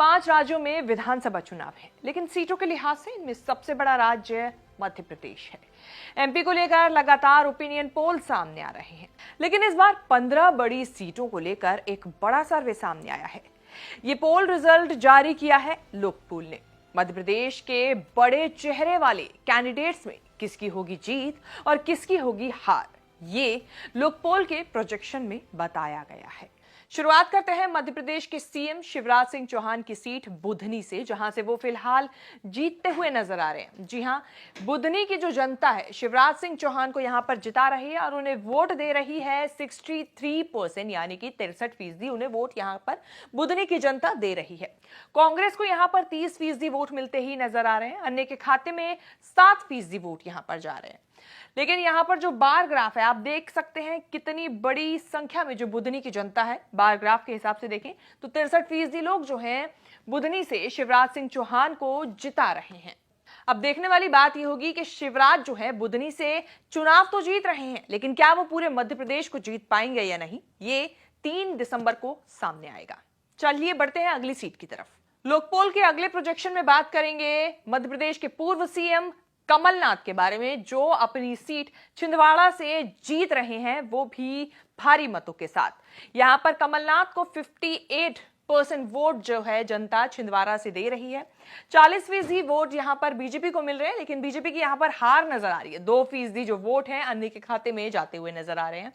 5 राज्यों में विधानसभा चुनाव है, लेकिन सीटों के लिहाज से इनमें सबसे बड़ा राज्य मध्य प्रदेश है। एमपी को लेकर लगातार ओपिनियन पोल सामने आ रहे हैं, लेकिन इस बार 15 बड़ी सीटों को लेकर एक बड़ा सर्वे सामने आया है। ये पोल रिजल्ट जारी किया है लोकपोल ने। मध्य प्रदेश के बड़े चेहरे वाले कैंडिडेट्स में किसकी होगी जीत और किसकी होगी हार, ये लोकपोल के प्रोजेक्शन में बताया गया है। शुरुआत करते हैं मध्य प्रदेश के सीएम शिवराज सिंह चौहान की सीट बुधनी से, जहां से वो फिलहाल जीतते हुए नजर आ रहे हैं। जी हां, बुधनी की जो जनता है शिवराज सिंह चौहान को यहां पर जिता रही है और उन्हें वोट दे रही है 63%, यानी कि 63% उन्हें वोट यहां पर बुधनी की जनता दे रही है। कांग्रेस को यहां पर 30% वोट मिलते ही नजर आ रहे हैं। अन्य के खाते में 7% वोट यहां पर जा रहे हैं। लेकिन यहां पर जो बार ग्राफ है, आप देख सकते हैं कितनी बड़ी संख्या में जो बुधनी की जनता है, बार ग्राफ के हिसाब से देखें तो 63% लोग जो हैं बुधनी से शिवराज सिंह चौहान को जिता रहे हैं। अब देखने वाली बात यह होगी कि शिवराज जो है बुधनी से चुनाव तो जीत रहे हैं, लेकिन क्या वो पूरे मध्य प्रदेश को जीत पाएंगे या नहीं, ये 3 दिसंबर को सामने आएगा। चलिए बढ़ते हैं अगली सीट की तरफ। लोकपोल के अगले प्रोजेक्शन में बात करेंगे मध्य प्रदेश के पूर्व सीएम कमलनाथ के बारे में, जो अपनी सीट छिंदवाड़ा से जीत रहे हैं, वो भी भारी मतों के साथ। यहां पर कमलनाथ को 58% वोट जो है जनता छिंदवाड़ा से दे रही है। 40% वोट यहां पर बीजेपी को मिल रहे हैं, लेकिन बीजेपी की यहां पर हार नजर आ रही है। 2% जो वोट हैं अन्य के खाते में जाते हुए नजर आ रहे हैं।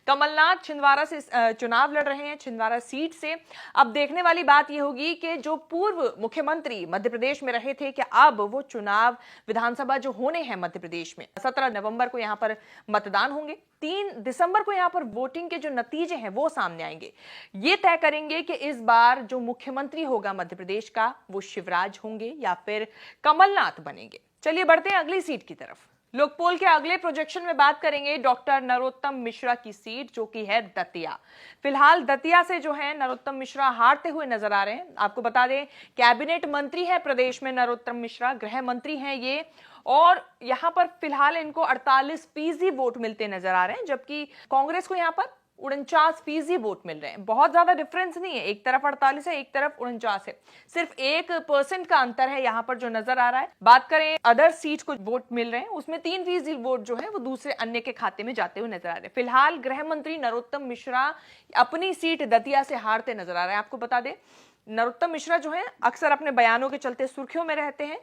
कमलनाथ छिंदवाड़ा से चुनाव लड़ रहे हैं, छिंदवाड़ा सीट से। अब देखने वाली बात यह होगी कि जो पूर्व मुख्यमंत्री मध्य प्रदेश में रहे थे, कि अब वो चुनाव विधानसभा जो होने हैं मध्य प्रदेश में 17 नवंबर को यहां पर मतदान होंगे। 3 दिसंबर को यहां पर वोटिंग के जो नतीजे हैं वो सामने आएंगे। ये तय करेंगे कि इस बार जो मुख्यमंत्री होगा मध्य प्रदेश का, वो शिवराज होंगे या फिर कमलनाथ बनेंगे। चलिए बढ़ते हैं अगली सीट की तरफ। लोकपोल के अगले प्रोजेक्शन में बात करेंगे डॉक्टर नरोत्तम मिश्रा की सीट, जो कि है दतिया। फिलहाल दतिया से जो है नरोत्तम मिश्रा हारते हुए नजर आ रहे हैं। आपको बता दें, कैबिनेट मंत्री है प्रदेश में नरोत्तम मिश्रा, गृह मंत्री हैं ये, और यहां पर फिलहाल इनको 48% वोट मिलते नजर आ रहे हैं, जबकि कांग्रेस को यहां पर 49% वोट मिल रहे हैं। बहुत ज्यादा डिफरेंस नहीं है, एक तरफ 48 है, एक तरफ 49 है, सिर्फ 1% का अंतर है यहां पर जो नजर आ रहा है। बात करें अदर सीट को वोट मिल रहे हैं, उसमें 3% वोट जो है वो दूसरे अन्य के खाते में जाते हुए नजर आ रहे हैं। फिलहाल गृह मंत्री नरोत्तम मिश्रा अपनी सीट दतिया से हारते नजर आ रहे हैं। आपको बता दें, नरोत्तम मिश्रा जो है अक्सर अपने बयानों के चलते सुर्खियों में रहते हैं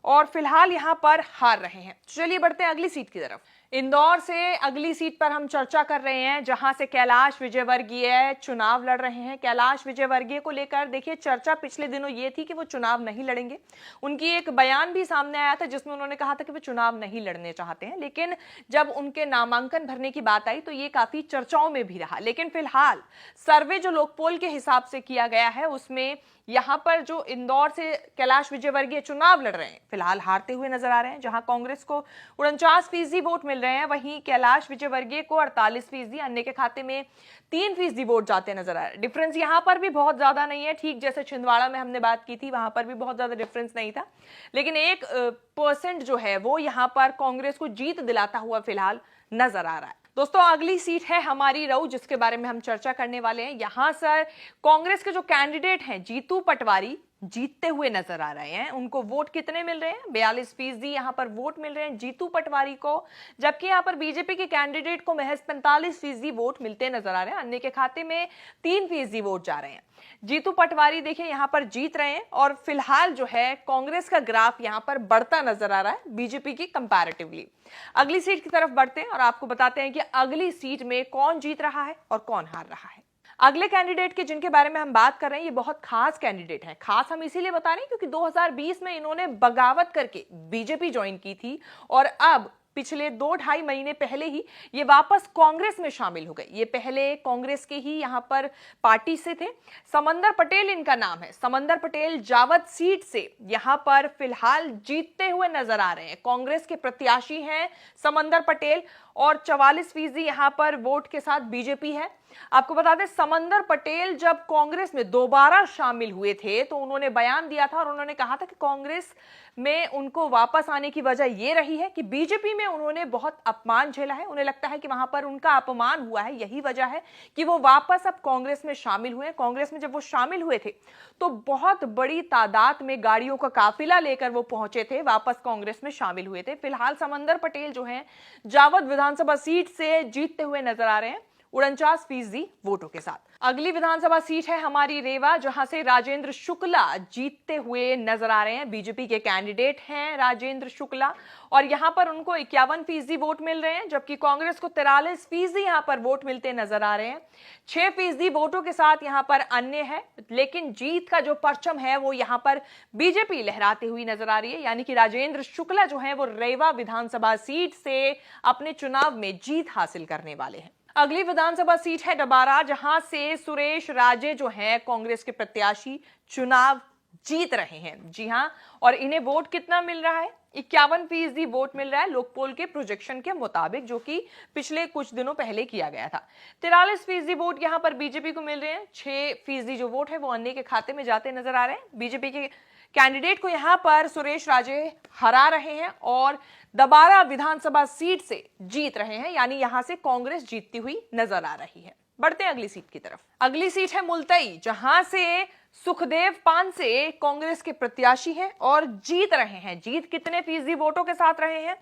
और फिलहाल यहां पर हार रहे हैं। चलिए बढ़ते हैं अगली सीट की तरफ। इंदौर से अगली सीट पर हम चर्चा कर रहे हैं, जहां से कैलाश विजयवर्गीय चुनाव लड़ रहे हैं। कैलाश विजयवर्गीय को लेकर देखिए, चर्चा पिछले दिनों ये थी कि वो चुनाव नहीं लड़ेंगे। उनकी एक बयान भी सामने आया था जिसमें उन्होंने कहा था कि वो चुनाव नहीं लड़ने चाहते हैं, लेकिन जब उनके नामांकन भरने की बात आई तो ये काफी चर्चाओं में भी रहा। लेकिन फिलहाल सर्वे जो लोकपोल के हिसाब से किया गया है, उसमें यहां पर जो इंदौर से कैलाश विजयवर्गीय चुनाव लड़ रहे हैं, फिलहाल हारते हुए नजर आ रहे हैं। जहां कांग्रेस को 49% वोट मिल रहे हैं, वहीं कैलाश विजयवर्गीय को 48%, अन्य के खाते में 3% वोट जाते नजर आ रहे हैं। डिफरेंस यहां पर भी बहुत ज्यादा नहीं है, ठीक जैसे छिंदवाड़ा में हमने बात की थी, वहां पर भी बहुत ज्यादा डिफरेंस नहीं था, लेकिन 1% जो है वो यहां पर कांग्रेस को जीत दिलाता हुआ फिलहाल नजर आ रहा है। दोस्तों, अगली सीट है हमारी रऊ, जिसके बारे में हम चर्चा करने वाले हैं। यहां सर कांग्रेस के जो कैंडिडेट हैं जीतू पटवारी जीतते हुए नजर आ रहे हैं। उनको वोट कितने मिल रहे हैं? 42% यहां पर वोट मिल रहे हैं जीतू पटवारी को, जबकि यहां पर बीजेपी के कैंडिडेट को महज 45% वोट मिलते नजर आ रहे हैं। अन्य के खाते में 3% वोट जा रहे हैं। जीतू पटवारी देखिए यहां पर जीत रहे हैं और फिलहाल जो है कांग्रेस का ग्राफ यहां पर बढ़ता नजर आ रहा है बीजेपी की कंपैरेटिवली। अगली सीट की तरफ बढ़ते हैं और आपको बताते हैं कि अगली सीट में कौन जीत रहा है और कौन हार रहा है। अगले कैंडिडेट के जिनके बारे में हम बात कर रहे हैं, ये बहुत खास कैंडिडेट हैं। खास हम इसीलिए बता रहे हैं क्योंकि 2020 में इन्होंने बगावत करके बीजेपी ज्वाइन की थी और अब पिछले 2-2.5 महीने पहले ही ये वापस कांग्रेस में शामिल हो गए। ये पहले कांग्रेस के ही यहां पर पार्टी से थे। समंदर पटेल इनका नाम है। समंदर पटेल जावद सीट से यहां पर फिलहाल जीतते हुए नजर आ रहे हैं। कांग्रेस के प्रत्याशी हैं समंदर पटेल और 44% यहां पर वोट के साथ बीजेपी है। आपको बता दें, समंदर पटेल जब कांग्रेस में दोबारा शामिल हुए थे तो उन्होंने बयान दिया था और उन्होंने कहा था कि कांग्रेस में उनको वापस आने की वजह यह रही है कि बीजेपी में उन्होंने बहुत अपमान झेला है, उन्हें लगता है कि वहां पर उनका अपमान हुआ है, यही वजह है कि वो वापस अब कांग्रेस में शामिल हुए। कांग्रेस में जब वो शामिल हुए थे तो बहुत बड़ी तादाद में गाड़ियों का काफिला लेकर वो पहुंचे थे, वापस कांग्रेस में शामिल हुए थे। फिलहाल समंदर पटेल जो हैं जावद विधानसभा सीट से जीतते हुए नजर आ रहे हैं 49% वोटों के साथ। अगली विधानसभा सीट है हमारी रेवा, जहां से राजेंद्र शुक्ला जीतते हुए नजर आ रहे हैं। बीजेपी के कैंडिडेट हैं राजेंद्र शुक्ला और यहां पर उनको 51% वोट मिल रहे हैं, जबकि कांग्रेस को 43% यहां पर वोट मिलते नजर आ रहे हैं। 6% वोटों के साथ यहां पर अन्य है, लेकिन जीत का जो परचम है वो यहां पर बीजेपी लहराती हुई नजर आ रही है, यानी कि राजेंद्र शुक्ला जो है वो रेवा विधानसभा सीट से अपने चुनाव में जीत हासिल करने वाले हैं। अगली विधानसभा सीट है डबारा, जहां से सुरेश राजे जो हैं कांग्रेस के प्रत्याशी चुनाव जीत रहे हैं। जी हां, और इन्हें वोट कितना मिल रहा है? 51% वोट मिल रहा है लोकपोल के प्रोजेक्शन के मुताबिक, जो कि पिछले कुछ दिनों पहले किया गया था। 43% वोट यहां पर बीजेपी को मिल रहे हैं। 6% जो वोट है वो अन्य के खाते में जाते नजर आ रहे हैं। बीजेपी के कैंडिडेट को यहां पर सुरेश राजे हरा रहे हैं और डबारा विधानसभा सीट से जीत रहे हैं, यानी यहां से कांग्रेस जीतती हुई नजर आ रही है। बढ़ते हैं अगली सीट की तरफ। अगली सीट है मुलतई, जहां से सुखदेव पानसे कांग्रेस के प्रत्याशी हैं और जीत रहे हैं। जीत कितने फीसदी वोटों के साथ रहे हैं?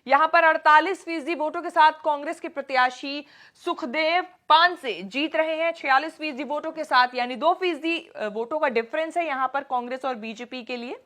यहां पर 48% वोटों के साथ कांग्रेस के प्रत्याशी सुखदेव पानसे जीत रहे हैं 46% वोटों के साथ, यानी 2% वोटों का डिफरेंस है यहां पर कांग्रेस और बीजेपी के लिए।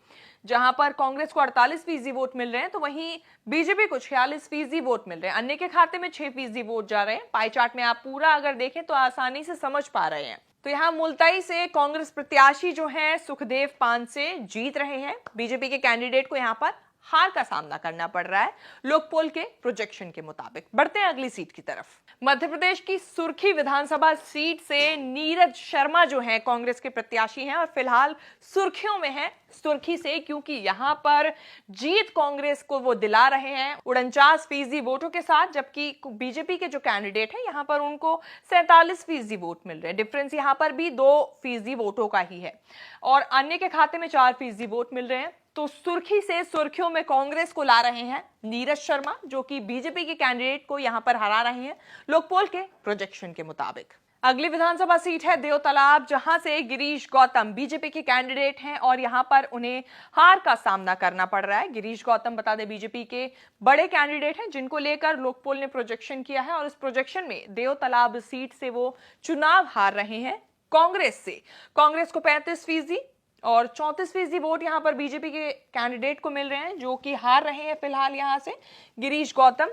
जहां पर कांग्रेस को 48% वोट मिल रहे हैं तो वहीं बीजेपी को 46% वोट मिल रहे हैं। अन्य के खाते में 6% वोट जा रहे हैं। पाई चार्ट में आप पूरा अगर देखें तो आसानी से समझ पा रहे हैं। तो यहां मुलतई से कांग्रेस प्रत्याशी जो हैं सुखदेव पानसे जीत रहे हैं। बीजेपी के कैंडिडेट को यहां पर हार का सामना करना पड़ रहा है लोकपोल के प्रोजेक्शन के मुताबिक। बढ़ते हैं अगली सीट की तरफ। मध्य प्रदेश की सुर्खी विधानसभा सीट से नीरज शर्मा जो हैं कांग्रेस के प्रत्याशी हैं और फिलहाल सुर्खियों में हैं। सुर्खी से क्योंकि यहां पर जीत कांग्रेस को वो दिला रहे हैं 49% वोटों के साथ, जबकि बीजेपी के जो कैंडिडेट हैं यहां पर उनको 47% वोट मिल रहे हैं। डिफरेंस यहां पर भी 2% वोटों का ही है और अन्य के खाते में 4% वोट मिल रहे हैं। तो सुर्खी से सुर्खियों में कांग्रेस को ला रहे हैं नीरज शर्मा, जो कि बीजेपी के कैंडिडेट को यहां पर हरा रहे हैं लोकपोल के प्रोजेक्शन के मुताबिक। अगली विधानसभा सीट है देवतालाब, जहां से गिरीश गौतम बीजेपी के कैंडिडेट हैं और यहां पर उन्हें हार का सामना करना पड़ रहा है। गिरीश गौतम बता दें बीजेपी के बड़े कैंडिडेट हैं जिनको लेकर लोकपोल ने प्रोजेक्शन किया है और इस प्रोजेक्शन में देवतालाब सीट से वो चुनाव हार रहे हैं कांग्रेस से। कांग्रेस को 35% और 34% वोट यहां पर बीजेपी के कैंडिडेट को मिल रहे हैं, जो कि हार रहे हैं फिलहाल यहां से गिरीश गौतम।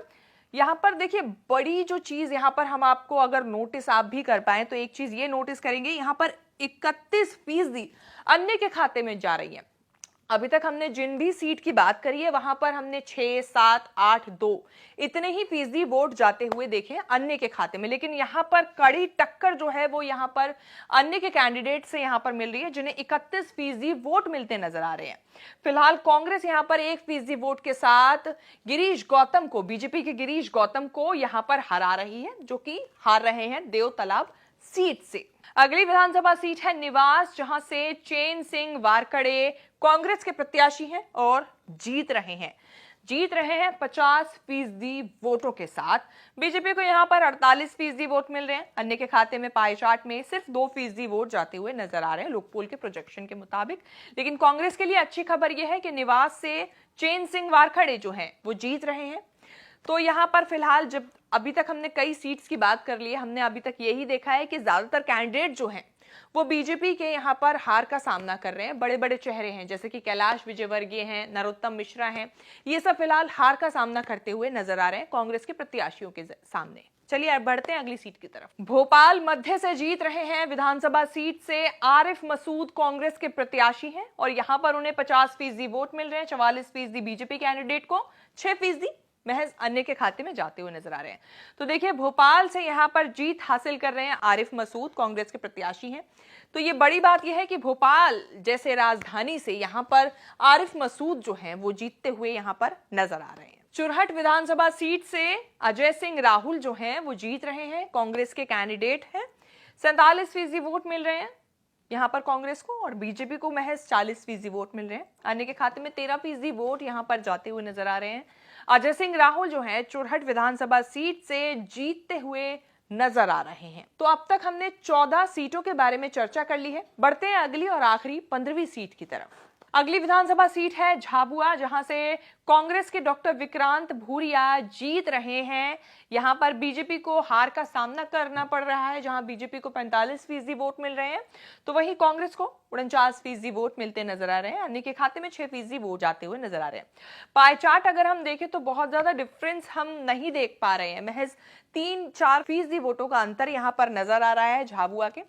यहां पर देखिए बड़ी जो चीज यहां पर हम आपको अगर नोटिस आप भी कर पाए तो एक चीज ये नोटिस करेंगे, यहां पर 31% अन्य के खाते में जा रही है। अभी तक हमने जिन भी सीट की बात करी है वहां पर हमने 6, 7, 8, 2 इतने ही फीसदी वोट जाते हुए देखे अन्य के खाते में, लेकिन यहां पर कड़ी टक्कर जो है वो यहां पर अन्य के कैंडिडेट से यहां पर मिल रही है, जिन्हें 31% वोट मिलते नजर आ रहे हैं। फिलहाल कांग्रेस यहां पर 1% वोट के साथ गिरीश गौतम को, बीजेपी के गिरीश गौतम को यहां पर हरा रही है, जो कि हार रहे हैं देवतालाब सीट से। अगली विधानसभा सीट है निवास, जहां से चैन सिंह वारकड़े कांग्रेस के प्रत्याशी हैं और जीत रहे हैं 50% वोटों के साथ। बीजेपी को यहां पर 48% वोट मिल रहे हैं। अन्य के खाते में पाई चार्ट में सिर्फ 2% वोट जाते हुए नजर आ रहे हैं लोकपोल के प्रोजेक्शन के मुताबिक। लेकिन कांग्रेस के लिए अच्छी खबर यह है कि निवास से चैन सिंह वारखड़े जो हैं वो जीत रहे हैं। तो यहां पर फिलहाल जब अभी तक हमने कई सीट्स की बात कर ली है, हमने अभी तक यही देखा है कि ज्यादातर कैंडिडेट जो हैं वो बीजेपी के यहां पर हार का सामना कर रहे हैं। बड़े बड़े चेहरे हैं जैसे कि कैलाश विजयवर्गीय हैं, नरोत्तम मिश्रा हैं, ये सब फिलहाल हार का सामना करते हुए नजर आ रहे हैं कांग्रेस के प्रत्याशियों के सामने। चलिए अब बढ़ते हैं अगली सीट की तरफ। भोपाल मध्य से जीत रहे हैं विधानसभा सीट से आरिफ मसूद कांग्रेस के प्रत्याशी हैं और यहां पर उन्हें 50% वोट मिल रहे हैं। 44% बीजेपी कैंडिडेट को, 6% महज अन्य के खाते में जाते हुए नजर आ रहे हैं। तो देखिए भोपाल से यहां पर जीत हासिल कर रहे हैं आरिफ मसूद, कांग्रेस के प्रत्याशी हैं। तो ये बड़ी बात यह है कि भोपाल जैसे राजधानी से यहां पर आरिफ मसूद जो हैं वो जीतते हुए यहां पर नजर आ रहे हैं। चुरहट विधानसभा सीट से अजय सिंह राहुल जो हैं वो जीत रहे हैं, कांग्रेस के कैंडिडेट हैं। 47% वोट मिल रहे हैं यहां पर कांग्रेस को और बीजेपी को महज 40% वोट मिल रहे हैं। अन्य के खाते में 13% वोट यहां पर जाते हुए नजर आ रहे हैं। अजय सिंह राहुल जो है चुरहट विधानसभा सीट से जीतते हुए नजर आ रहे हैं। तो अब तक हमने 14 सीटों के बारे में चर्चा कर ली है। बढ़ते हैं अगली और आखिरी 15वीं सीट की तरफ। अगली विधानसभा सीट है झाबुआ, जहां से कांग्रेस के डॉक्टर विक्रांत भूरिया जीत रहे हैं। यहां पर बीजेपी को हार का सामना करना पड़ रहा है, जहां बीजेपी को 45% वोट मिल रहे हैं तो वहीं कांग्रेस को 49% वोट मिलते नजर आ रहे हैं। अन्य के खाते में 6% वोट जाते हुए नजर आ रहे हैं। पाई चार्ट अगर हम देखें तो बहुत ज्यादा डिफरेंस हम नहीं देख पा रहे हैं, महज 3-4% वोटों का अंतर यहां पर नजर आ रहा है झाबुआ के।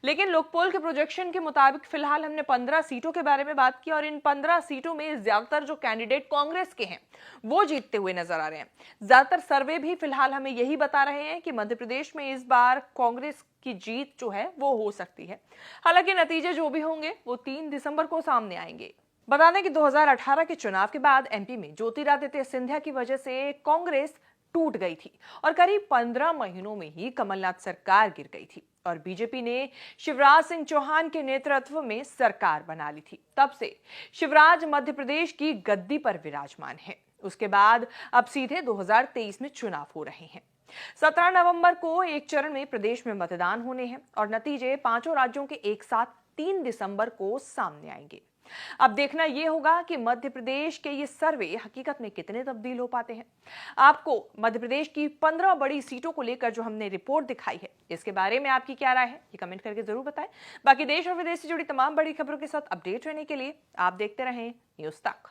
लेकिन लोकपोल के प्रोजेक्शन के मुताबिक फिलहाल हमने 15 सीटों के बारे में बात की और इन 15 सीटों में ज्यादातर जो कैंडिडेट कांग्रेस के हैं वो जीतते हुए नजर आ रहे हैं। ज्यादातर सर्वे भी फिलहाल हमें यही बता रहे हैं कि मध्य प्रदेश में इस बार कांग्रेस की जीत जो है वो हो सकती है। हालांकि नतीजे जो भी होंगे वो 3 दिसंबर को सामने आएंगे। बता दें कि 2018 के चुनाव के बाद एमपी में ज्योतिरादित्य सिंधिया की वजह से कांग्रेस टूट गई थी और करीब 15 महीनों में ही कमलनाथ सरकार गिर गई थी और बीजेपी ने शिवराज सिंह चौहान के नेतृत्व में सरकार बना ली थी। तब से शिवराज मध्य प्रदेश की गद्दी पर विराजमान है। उसके बाद अब सीधे 2023 में चुनाव हो रहे हैं। 17 नवंबर को एक चरण में प्रदेश में मतदान होने हैं और नतीजे पांचों राज्यों के एक साथ 3 दिसंबर को सामने आएंगे। अब देखना यह होगा कि मध्य प्रदेश के ये सर्वे हकीकत में कितने तब्दील हो पाते हैं। आपको मध्य प्रदेश की 15 बड़ी सीटों को लेकर जो हमने रिपोर्ट दिखाई है इसके बारे में आपकी क्या राय है, ये कमेंट करके जरूर बताएं। बाकी देश और विदेश से जुड़ी तमाम बड़ी खबरों के साथ अपडेट रहने के लिए आप देखते रहें न्यूज़ तक।